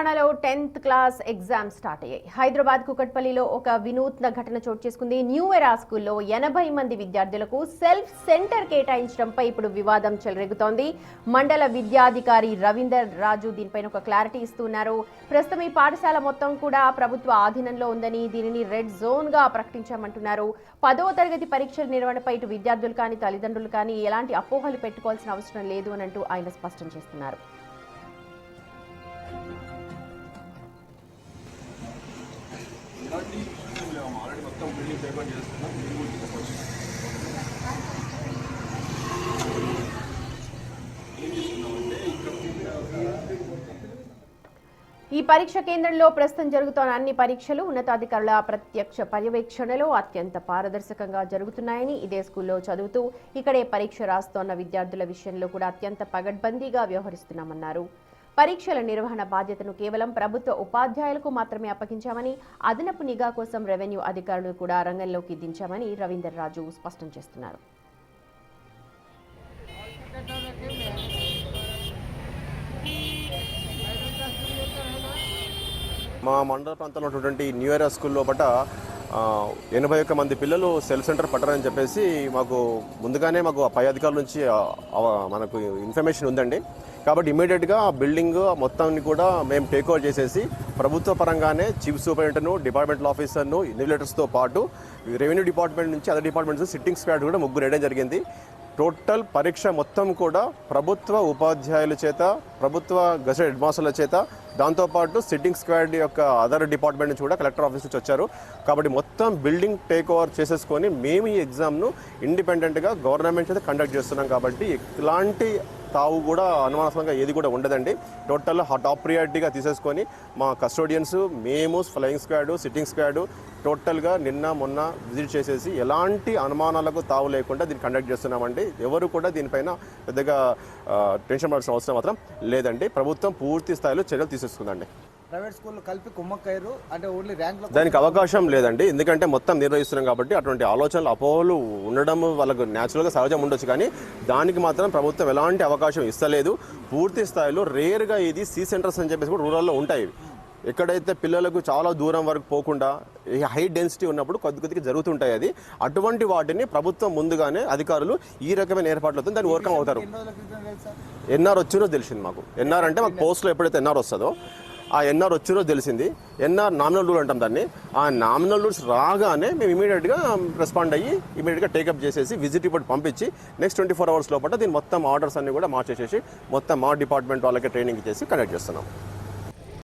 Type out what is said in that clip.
తెలంగాణలో 10th class exam start అయ్యాయి. హైదరాబాద్ కుకట్పల్లిలో ఒక వినూత్న ఘటన చోటు చేసుకుంది. న్యూ ఎరా స్కూల్లో 80 మంది విద్యార్థులకు సెల్ఫ్ సెంటర్ కేటాయించడంపై ఇప్పుడు వివాదం చెలరేగుతోంది. మండల విద్యాధికారి రవీందర్ రాజు దీనిపైన ఒక క్లారిటీ ఇస్తున్నారు. ప్రస్తుతం ఈ పాఠశాల మొత్తం కూడా ప్రభుత్వ ఆధీనంలో ఉందని, దీనిని రెడ్ జోన్ గా ప్రకటించామంటున్నారు. 10వ తరగతి పరీక్షల నిర్వహణపై ఇటు విద్యార్థులు కానీ తల్లిదండ్రులు కానీ ఎలాంటి అపోహలు పెట్టుకోవాల్సిన అవసరం లేదు అని అంటూ ఆయన స్పష్టం చేస్తున్నారు. ఈ పరీక్ష కేంద్రంలో ప్రస్తుతం జరుగుతున్న అన్ని పరీక్షలు ఉన్నతాధికారుల ప్రత్యక్ష పర్యవేక్షణలో అత్యంత పారదర్శకంగా జరుగుతున్నాయని, ఇదే స్కూల్లో చదువుతూ ఇక్కడే పరీక్ష రాస్తోన్న విద్యార్థుల విషయంలో కూడా అత్యంత పగడ్బందీగా వ్యవహరిస్తున్నామన్నారు. పరీక్షల నిర్వహణ బాధ్యతను కేవలం ప్రభుత్వ ఉపాధ్యాయులకు మాత్రమే అప్పగించామని, అదనపు నిఘా కోసం రెవెన్యూ అధికారులు కూడా రంగంలోకి దించామని రవీందర్ రాజు స్పష్టం చేస్తున్నారు. మా మండల ప్రాంతంలో ఉన్నటువంటి న్యూ ఎరా స్కూల్ లోపల 81 మంది పిల్లలు సెల్ఫ్ సెంటర్ పట్టారని చెప్పేసి ముందుగానే మాకు పై అధికారుల నుంచి మనకు ఇన్ఫర్మేషన్ ఉందండి. కాబట్టి ఇమీడియట్గా ఆ బిల్డింగ్ మొత్తాన్ని కూడా మేము టేక్ ఓవర్ చేసేసి ప్రభుత్వ పరంగానే చీఫ్ సూపరింటెండెంట్, డిపార్ట్మెంటల్ ఆఫీసర్ను, ఇన్విజిలేటర్స్తో పాటు రెవెన్యూ డిపార్ట్మెంట్ నుంచి అదర్ డిపార్ట్మెంట్స్ సిట్టింగ్ స్క్వాడ్ కూడా 3 వేయడం జరిగింది. టోటల్ పరీక్ష మొత్తం కూడా ప్రభుత్వ ఉపాధ్యాయుల చేత, ప్రభుత్వ గజెట్ హెడ్ మాస్టర్ల చేత, దాంతోపాటు సిట్టింగ్ స్క్వాడ్ యొక్క అదర్ డిపార్ట్మెంట్ నుంచి కూడా కలెక్టర్ ఆఫీస్ నుంచి వచ్చారు. కాబట్టి మొత్తం బిల్డింగ్ టేక్ ఓవర్ చేసేసుకొని మేము ఈ ఎగ్జామ్ను ఇండిపెండెంట్గా గవర్నమెంట్ చేత కండక్ట్ చేస్తున్నాం. కాబట్టి ఎలాంటి తావు కూడా అనుమానాస్పదంగా ఏది కూడా ఉండదండి. టోటల్ టాప్ ప్రియారిటీగా తీసేసుకొని మా కస్టోడియన్స్, మేము, ఫ్లయింగ్ స్క్వాడ్, సిట్టింగ్ స్క్వాడ్ టోటల్గా నిన్న మొన్న విజిట్ చేసేసి ఎలాంటి అనుమానాలకు తావు లేకుండా దీన్ని కండక్ట్ చేస్తున్నామండి. ఎవరు కూడా దీనిపైన పెద్దగా టెన్షన్ పడాల్సిన అవసరం మాత్రం లేదండి. ప్రభుత్వం పూర్తి స్థాయిలో చర్యలు తీసేసుకుందండి. ప్రైవేట్ స్కూల్లో కలిపి కుమ్మక్కయ్యారు అంటే ఓన్లీ ర్యాంక్లో దానికి అవకాశం లేదండి. ఎందుకంటే మొత్తం నిర్వహిస్తున్నాం కాబట్టి అటువంటి ఆలోచనలు, అపోహలు ఉండడం వాళ్ళకు న్యాచురల్గా సహజం ఉండొచ్చు. కానీ దానికి మాత్రం ప్రభుత్వం ఎలాంటి అవకాశం ఇస్తలేదు. పూర్తి స్థాయిలో రేర్గా ఇది సి సెంటర్స్ అని చెప్పేసి కూడా రూరల్లో ఉంటాయి. ఎక్కడైతే పిల్లలకు చాలా దూరం వరకు పోకుండా హై డెన్సిటీ ఉన్నప్పుడు కొద్దిగా జరుగుతుంటాయి. అది అటువంటి వాటిని ప్రభుత్వం ముందుగానే అధికారులు ఈ రకమైన ఏర్పాట్లతో దాన్ని ఓవర్కమ్ అవుతారు. ఎన్ఆర్ వచ్చినో తెలిసింది మాకు. ఎన్ఆర్ అంటే మాకు పోస్ట్లో ఎప్పుడైతే ఎన్ఆర్ వస్తుందో ఆ ఎన్ఆర్ వచ్చినో తెలిసింది. ఎన్ఆర్ నామినల్ రూల్ అంటాం దాన్ని. ఆ నామినల్ రూల్స్ రాగానే మేము ఇమీడియట్గా రెస్పాండ్ అయ్యి ఇమీడియట్గా టేకప్ చేసేసి విజిట్ రిపోర్ట్ పంపించి నెక్స్ట్ 24 hours లోపల దీని మొత్తం ఆర్డర్స్ అన్ని కూడా మార్చేసేసి మొత్తం మా డిపార్ట్మెంట్ వాళ్ళకి ట్రైనింగ్ చేసి కండక్ట్ చేస్తున్నాం.